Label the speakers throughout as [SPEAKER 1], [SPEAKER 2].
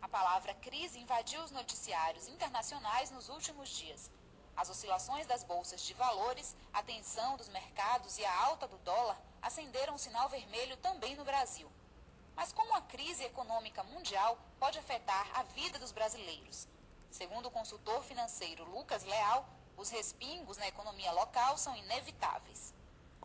[SPEAKER 1] A palavra crise invadiu os noticiários internacionais nos últimos dias. As oscilações das bolsas de valores, a tensão dos mercados e a alta do dólar acenderam um sinal vermelho também no Brasil. Mas como a crise econômica mundial pode afetar a vida dos brasileiros? Segundo o consultor financeiro Lucas Leal, os respingos na economia local são inevitáveis.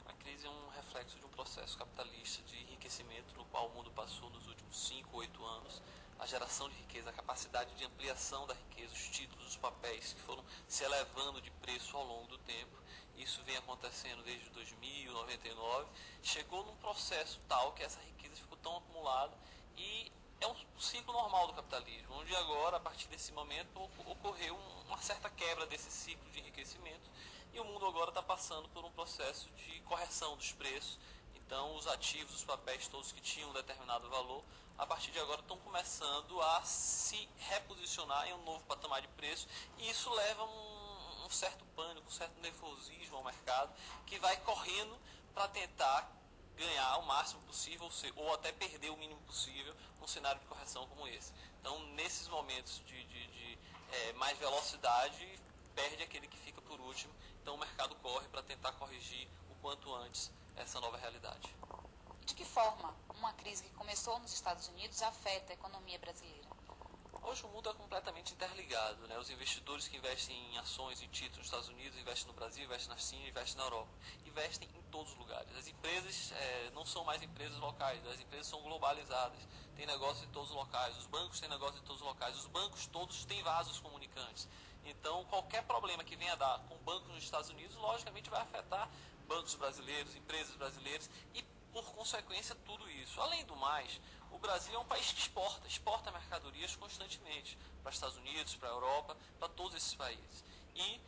[SPEAKER 2] A crise é um reflexo de um processo capitalista de enriquecimento no qual o mundo passou nos últimos 5, 8 anos. A geração de riqueza, a capacidade de ampliação da riqueza, os títulos, os papéis que foram se elevando de preço ao longo do tempo. Isso vem acontecendo desde 2000, 99. Chegou num processo tal que essa riqueza ficou tão acumulada e é um ciclo normal do capitalismo, onde agora, a partir desse momento, ocorreu uma certa quebra desse ciclo de enriquecimento e o mundo agora está passando por um processo de correção dos preços. Então, os ativos, os papéis todos que tinham um determinado valor, a partir de agora estão começando a se reposicionar em um novo patamar de preço e isso leva um certo pânico, um certo nervosismo ao mercado que vai correndo para tentar ganhar o máximo possível ou até perder o mínimo possível num cenário de correção como esse. Então, nesses momentos de mais velocidade, perde aquele que fica por último. Então, o mercado corre para tentar corrigir o quanto antes essa nova realidade.
[SPEAKER 1] E de que forma uma crise que começou nos Estados Unidos afeta a economia brasileira?
[SPEAKER 2] Hoje o mundo é completamente interligado, né? Os investidores que investem em ações, em títulos nos Estados Unidos, investem no Brasil, investem na China, investem na Europa. Investem em todos os lugares. As empresas não são mais empresas locais, as empresas são globalizadas. Tem negócio em todos os locais, os bancos têm negócio em todos os locais, os bancos todos têm vasos comunicantes. Então, qualquer problema que venha a dar com bancos nos Estados Unidos, logicamente vai afetar bancos brasileiros, empresas brasileiras e, por consequência, tudo isso. Além do mais, o Brasil é um país que exporta mercadorias constantemente para os Estados Unidos, para a Europa, para todos esses países. E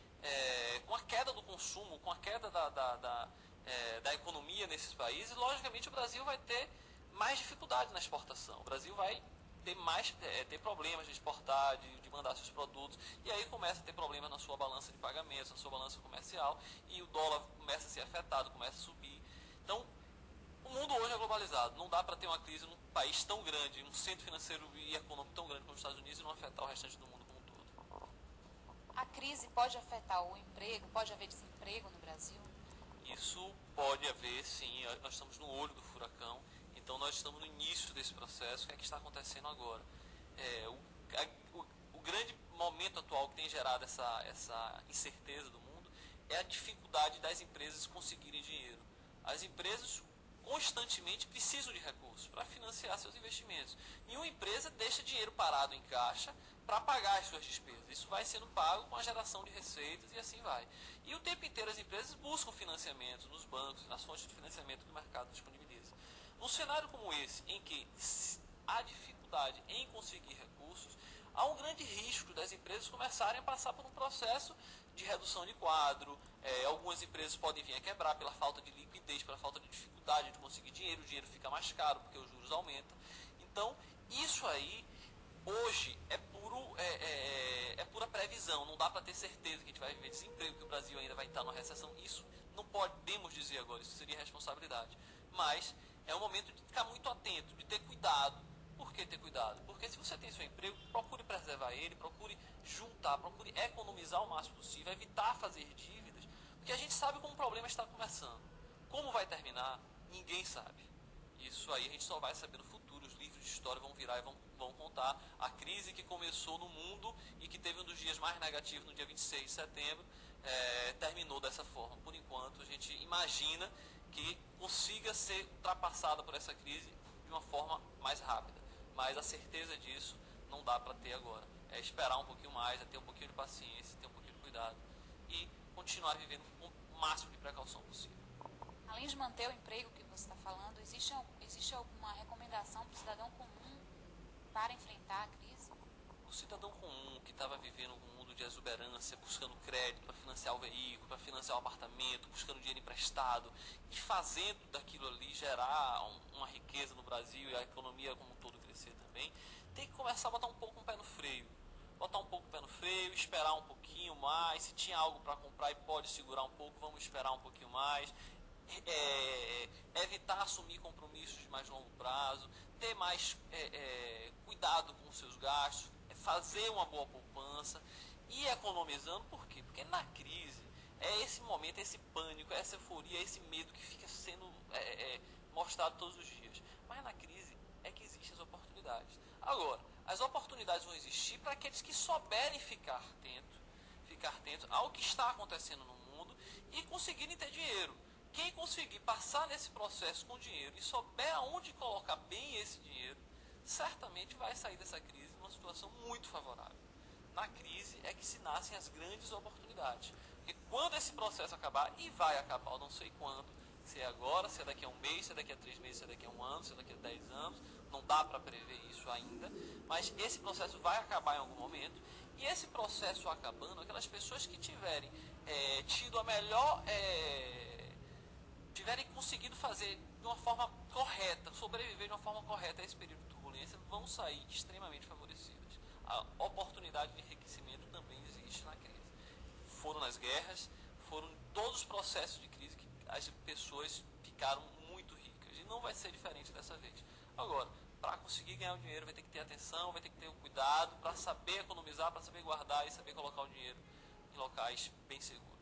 [SPEAKER 2] com a queda do consumo, com a queda da economia nesses países, logicamente o Brasil vai ter mais dificuldade na exportação. O Brasil vai ter problemas de exportar, de mandar seus produtos, e aí começa a ter problemas na sua balança de pagamentos, na sua balança comercial, e o dólar começa a ser afetado, começa a subir. Então, o mundo hoje é globalizado, não dá para ter uma crise num país tão grande, um centro financeiro e econômico tão grande como os Estados Unidos e não afetar o restante do mundo como um todo.
[SPEAKER 1] A crise pode afetar o emprego, pode haver desemprego no Brasil?
[SPEAKER 2] Isso pode haver, sim, nós estamos no olho do furacão, então nós estamos no início desse processo. O que é que está acontecendo agora? O grande momento atual que tem gerado essa incerteza do mundo é a dificuldade das empresas conseguirem dinheiro. As empresas constantemente precisam de recursos para financiar seus investimentos. Nenhuma empresa deixa dinheiro parado em caixa para pagar as suas despesas. Isso vai sendo pago com a geração de receitas e assim vai. E o tempo inteiro as empresas buscam financiamento nos bancos, nas fontes de financiamento que o mercado disponibiliza. Num cenário como esse, em que há dificuldade em conseguir recursos, há um grande risco das empresas começarem a passar por um processo de redução de quadro. Algumas empresas podem vir a quebrar pela falta de liquidez, pela falta de dificuldade de conseguir dinheiro, o dinheiro fica mais caro porque os juros aumentam. Então, isso aí, hoje, é pura previsão, não dá para ter certeza que a gente vai viver desemprego, que o Brasil ainda vai estar numa recessão. Isso não podemos dizer agora, isso seria responsabilidade. Mas é um momento de ficar muito atento, de ter cuidado. Por que ter cuidado? Porque se você tem seu emprego, procure preservar ele, procure juntar, procure economizar o máximo possível, evitar fazer dívidas, porque a gente sabe como o problema está começando. Como vai terminar, ninguém sabe. Isso aí a gente só vai saber no futuro. Os livros de história vão virar e vão contar a crise que começou no mundo e que teve um dos dias mais negativos no dia 26 de setembro, terminou dessa forma. Por enquanto, a gente imagina que consiga ser ultrapassada por essa crise de uma forma mais rápida. Mas a certeza disso não dá para ter agora. É esperar um pouquinho mais, é ter um pouquinho de paciência, ter um pouquinho de cuidado e continuar vivendo com o máximo de precaução possível.
[SPEAKER 1] Além de manter o emprego que você está falando, existe alguma recomendação para o cidadão comum para enfrentar a crise?
[SPEAKER 2] O cidadão comum que estava vivendo um mundo de exuberância, buscando crédito para financiar o veículo, para financiar o apartamento, buscando dinheiro emprestado e fazendo daquilo ali gerar uma riqueza no Brasil e a economia como um todo crescer também, tem que começar a botar um pouco o pé no freio. Botar um pouco o pé no freio, esperar um pouquinho mais. Se tinha algo para comprar e pode segurar um pouco, vamos esperar um pouquinho mais. Evitar assumir compromissos de mais longo prazo, ter mais cuidado com os seus gastos, fazer uma boa poupança e economizando. Por quê? Porque na crise é esse momento, esse pânico, essa euforia, esse medo que fica sendo mostrado todos os dias. Mas na crise é que existem as oportunidades. Agora, as oportunidades vão existir para aqueles que souberem ficar atentos ao que está acontecendo no mundo e conseguirem ter dinheiro. Quem conseguir passar nesse processo com dinheiro e souber aonde colocar bem esse dinheiro, certamente vai sair dessa crise numa situação muito favorável. Na crise é que se nascem as grandes oportunidades. Porque quando esse processo acabar, e vai acabar, eu não sei quando, se é agora, se é daqui a um mês, se é daqui a 3 meses, se é daqui a um ano, se é daqui a 10 anos, não dá para prever isso ainda, mas esse processo vai acabar em algum momento, e esse processo acabando, aquelas pessoas que tiverem tido a melhor, tiverem conseguido fazer de uma forma correta, sobreviver de uma forma correta a esse período de turbulência, vão sair extremamente favorecidas. A oportunidade de enriquecimento também existe na crise. Foram nas guerras, foram em todos os processos de crise que as pessoas ficaram muito ricas. E não vai ser diferente dessa vez. Agora, para conseguir ganhar o dinheiro, vai ter que ter atenção, vai ter que ter o cuidado, para saber economizar, para saber guardar e saber colocar o dinheiro em locais bem seguros.